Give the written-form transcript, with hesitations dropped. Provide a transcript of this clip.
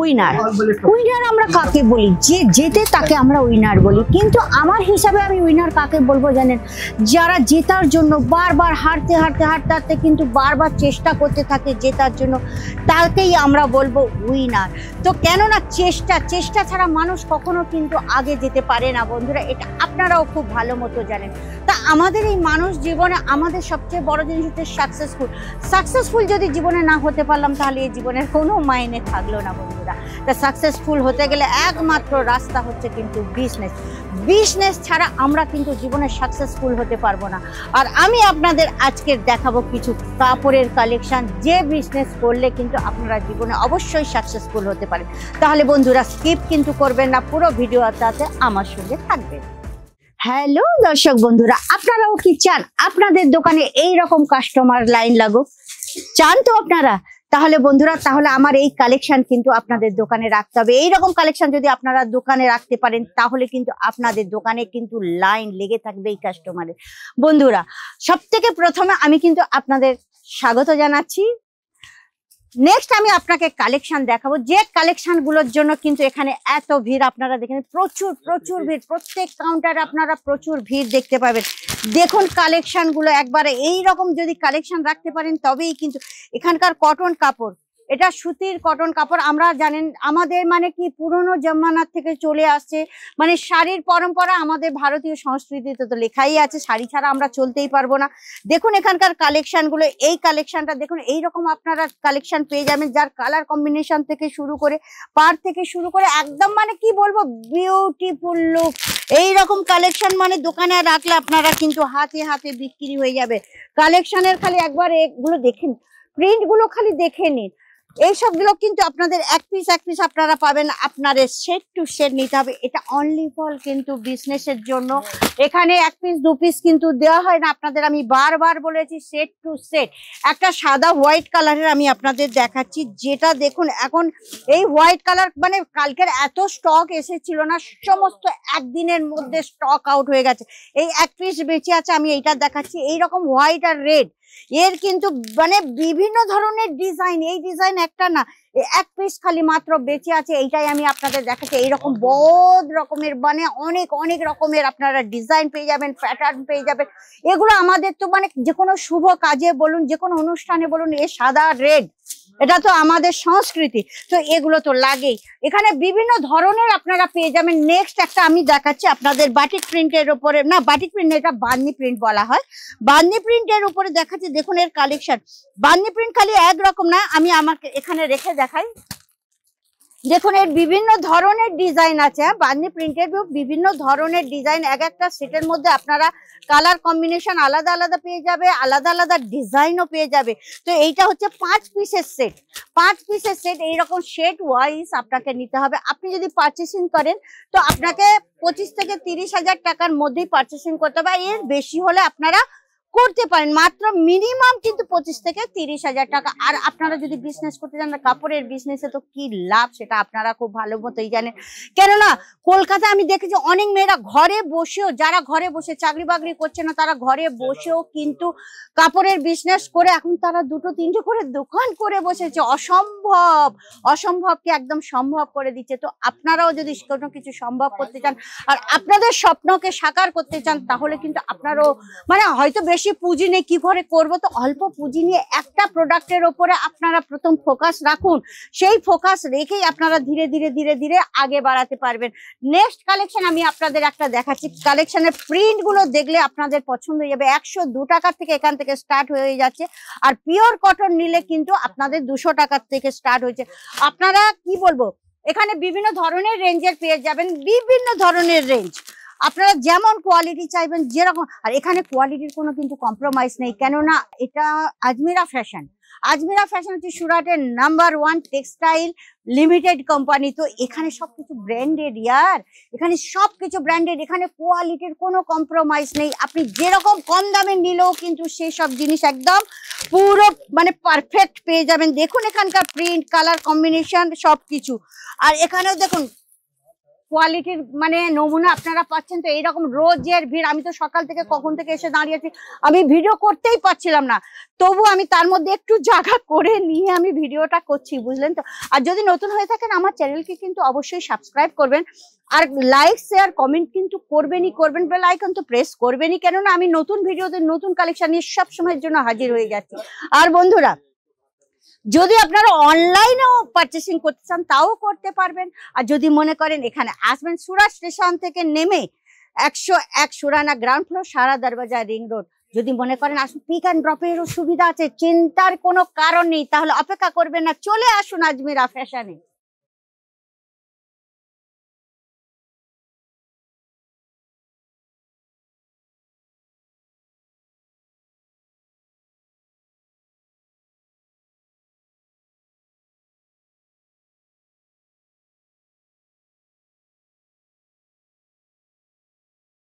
Winner. Winner আমরা কাকে বলি? যে জেতে তাকে আমরা উইনার বলি। কিন্তু আমার হিসাবে আমি উইনার কাকে বলবো জানেন? যারা জেতার জন্য বারবার হারতে হারতে হারতে হারতে কিন্তু বারবার চেষ্টা করতে থাকে জেতার জন্য, তাকেই আমরা বলবো উইনার। তো কেননা চেষ্টা ছাড়া মানুষ কখনো কিন্তু আগে যেতে পারে না বন্ধুরা, এটা আপনারাও খুব ভালো মতো জানেন। তা আমাদের এই মানুষ জীবনে আমাদের সবচেয়ে বড় জিনিস হচ্ছে সাকসেসফুল যদি জীবনে না হতে পারলাম তাহলে এই জীবনের কোনো মাইনে থাকলো না বন্ধুরা। তা সাকসেসফুল হতে গেলে একমাত্র রাস্তা হচ্ছে কিন্তু বিজনেস ছাড়া আমরা কিন্তু জীবনে সাকসেসফুল হতে পারবো না। আর আমি আপনাদের আজকে দেখাবো কিছু কাপড়ের কালেকশন, যে বিজনেস করলে কিন্তু আপনারা জীবনে অবশ্যই সাকসেসফুল হতে পারেন। তাহলে বন্ধুরা স্কিপ কিন্তু করবেন না, পুরো ভিডিওটাতে আমার সঙ্গে থাকবেন। হ্যালো দর্শক বন্ধুরা, আপনারাও কি চান আপনাদের দোকানে এই রকম কাস্টমার লাইন লাগুক? চান তো আপনারা? তাহলে বন্ধুরা, তাহলে আমার এই কালেকশন কিন্তু আপনাদের দোকানে রাখতে হবে। এইরকম কালেকশন যদি আপনারা দোকানে রাখতে পারেন তাহলে কিন্তু আপনাদের দোকানে কিন্তু লাইন লেগে থাকবে এই কাস্টমারের। বন্ধুরা, সব থেকে প্রথমে আমি কিন্তু আপনাদের স্বাগত জানাচ্ছি। নেক্সট আমি আপনাকে কালেকশন দেখাবো, যে কালেকশন গুলোর জন্য কিন্তু এখানে এত ভিড়। আপনারা দেখেন প্রচুর ভিড়, প্রত্যেক কাউন্টারে আপনারা প্রচুর ভিড় দেখতে পাবেন। দেখুন কালেকশন গুলো একবারে এইরকম যদি কালেকশন রাখতে পারেন তবেই কিন্তু এখানকার কটন কাপড়, এটা সুতির কটন কাপড়। আমরা জানেন আমাদের মানে কি পুরনো জমানার থেকে চলে আসছে, মানে শাড়ির পরম্পরা আমাদের ভারতীয় সংস্কৃতিতে তো লেখাই আছে, শাড়ি ছাড়া আমরা চলতেই পারবো না। দেখুন এখানকার কালেকশন গুলো, এই কালেকশনটা দেখুন, এইরকম আপনারা কালেকশন পেয়ে যাবেন যার কালার কম্বিনেশন থেকে শুরু করে পার থেকে শুরু করে একদম মানে কি বলবো বিউটিফুল লুক। এইরকম কালেকশন মানে দোকানে রাখলে আপনারা কিন্তু হাতে হাতে বিক্রি হয়ে যাবে। কালেকশনের খালি একবার এগুলো দেখেন, প্রিন্ট গুলো খালি দেখে নিন। এইসবগুলো কিন্তু আপনাদের এক পিস আপনারা পাবেন, আপনাদের সেট টু সেট নিতে হবে। এটা অনলি ফর কিন্তু বিজনেসের জন্য, এখানে এক পিস দু পিস কিন্তু দেওয়া হয় না আপনাদের। আমি বারবার বলেছি সেট টু সেট। একটা সাদা হোয়াইট কালারের আমি আপনাদের দেখাচ্ছি, যেটা দেখুন এখন এই হোয়াইট কালার মানে কালকের এত স্টক এসেছিল না, সমস্ত একদিনের মধ্যে স্টক আউট হয়ে গেছে। এই এক পিস বেঁচে আছে, আমি এইটা দেখাচ্ছি। এইরকম হোয়াইট আর রেড, এর কিন্তু মানে বিভিন্ন ধরনের ডিজাইন, এই ডিজাইন একটা না, এক পিস খালি মাত্র বেঁচে আছে, এইটাই আমি আপনাদের দেখাচ্ছি। এইরকম বহুত রকমের মানে অনেক রকমের আপনারা ডিজাইন পেয়ে যাবেন, প্যাটার্ন পেয়ে যাবেন। এগুলো আমাদের তো মানে যে কোনো শুভ কাজে বলুন, যে কোনো অনুষ্ঠানে বলুন, এ সাদা রেড এটা তো আমাদের সংস্কৃতি, তো এগুলো তো লাগেই। এখানে বিভিন্ন ধরনের আপনারা পেয়ে যাবেন। নেক্সট একটা আমি দেখাচ্ছি আপনাদের বাটিক প্রিন্টের উপরে, না বাটিক প্রিন্ট, এটা বার্নি প্রিন্ট বলা হয়। বার্নি প্রিন্টের উপরে দেখাচ্ছি, দেখুন এর কালেকশন। বার্নি প্রিন্ট খালি একরকম না, আমি আমাকে এখানে রেখে দেখাই। দেখুন এর বিভিন্ন ধরনের ডিজাইন আছে, বার্নি প্রিন্টের বিভিন্ন ধরনের ডিজাইন, এক একটা সেটের মধ্যে আপনারা কালার কম্বিনেশন আলাদা আলাদা পেয়ে যাবে, আলাদা আলাদা ডিজাইনও পেয়ে যাবে। তো এইটা হচ্ছে 5 পিসের সেট, 5 পিসের সেট। এইরকম সেট ওয়াইজ আপনাকে নিতে হবে। আপনি যদি পারচেসিং করেন তো আপনাকে 25 থেকে 30 হাজার টাকার মধ্যেই পারচেসিং করতে হবে। এর বেশি হলে আপনারা করতে পারেন, মাত্র মিনিমাম কিন্তু 25 থেকে 30 হাজার টাকা। আর আপনারা যদি বিজনেস করতে চান, কাপড়ের বিজনেসে তো কি লাভ সেটা আপনারা খুব ভালো মতোই জানেন। কেননা কলকাতায় আমি দেখেছি অনেক মেয়েরা ঘরে বসেও, যারা ঘরে বসে চাকরি বাকরি করছে না, তারা ঘরে বসেও কিন্তু কাপড়ের বিজনেস করে এখন তারা 2-3টে করে দোকান করে বসেছে। অসম্ভবকে একদম সম্ভব করে দিচ্ছে। তো আপনারাও যদি কোনো কিছু সম্ভব করতে চান আর আপনাদের স্বপ্নকে সাকার করতে চান, তাহলে কিন্তু আপনারাও মানে হয়তো বেশি পুঁজি নেই, কি করে করবো, তো অল্প পুঁজি নিয়ে একটা প্রোডাক্টের ওপরে আপনারা প্রথম ফোকাস রাখুন। সেই ফোকাস রেখেই আপনারা ধীরে ধীরে আগে বাড়াতে পারবেন। নেক্সট কালেকশন আমি আপনাদের একটা দেখাচ্ছি। কালেকশনের প্রিন্ট গুলো দেখলে আপনাদের পছন্দ হয়ে যাবে। 102 টাকার থেকে এখান থেকে স্টার্ট হয়ে যাচ্ছে, আর পিওর কটন নিলে কিন্তু আপনাদের 200 টাকার থেকে স্টার্ট হয়েছে। আপনারা কি বলবো, এখানে বিভিন্ন ধরনের রেঞ্জের পেয়ে যাবেন, বিভিন্ন ধরনের রেঞ্জ। আপনারা যেমন কোয়ালিটি চাইবেন যেরকম, আর এখানে কোয়ালিটির কোনো কিন্তু কম্প্রোমাইজ নেই। কেননা এটা আজমিরা ফ্যাশন হচ্ছে সুরাটের নাম্বার 1 টেক্সটাইল লিমিটেড কোম্পানি। তো এখানে সবকিছু ব্র্যান্ডেড ইয়ার, এখানে সবকিছু ব্র্যান্ডেড, এখানে কোয়ালিটির কোনো কম্প্রোমাইজ নেই। আপনি যেরকম কম দামে নিলেও কিন্তু সেই সব জিনিস একদম পুরো মানে পারফেক্ট পেয়ে যাবেন। দেখুন এখানকার প্রিন্ট, কালার কম্বিনেশন সবকিছু। আর এখানেও দেখুন কোয়ালিটির মানে নমুনা আপনারা পাচ্ছেন। তো এইরকম রোজের ভিড়, আমি তো সকাল থেকে কখন থেকে এসে দাঁড়িয়েছি, আমি ভিডিও করতেই পারছিলাম না, তবু আমি তার মধ্যে একটু জায়গা করে নিয়ে আমি ভিডিওটা করছি, বুঝলেন তো। আর যদি নতুন হয়ে থাকেন আমার চ্যানেলকে কিন্তু অবশ্যই সাবস্ক্রাইব করবেন, আর লাইক শেয়ার কমেন্ট কিন্তু করবেনই করবেন, বেল আইকন তো প্রেস করবেনই, কেননা আমি নতুন ভিডিওতে নতুন কালেকশন নিয়ে সব সময়ের জন্য হাজির হয়ে যাচ্ছি। আর বন্ধুরা, যদি আপনারা অনলাইনেও পারচেসিং করতে চান তাও করতে পারবেন। আর যদি মনে করেন এখানে আসবেন, সুরাট স্টেশন থেকে নেমে 101 সুরানা গ্রাউন্ড ফ্লোর, সারা দরবাজা রিং রোড, যদি মনে করেন আসুন, পিক অ্যান্ড ড্রপেরও সুবিধা আছে, চিন্তার কোনো কারণ নেই, তাহলে অপেক্ষা করবেন না, চলে আসুন আজমিরা ফ্যাশনে।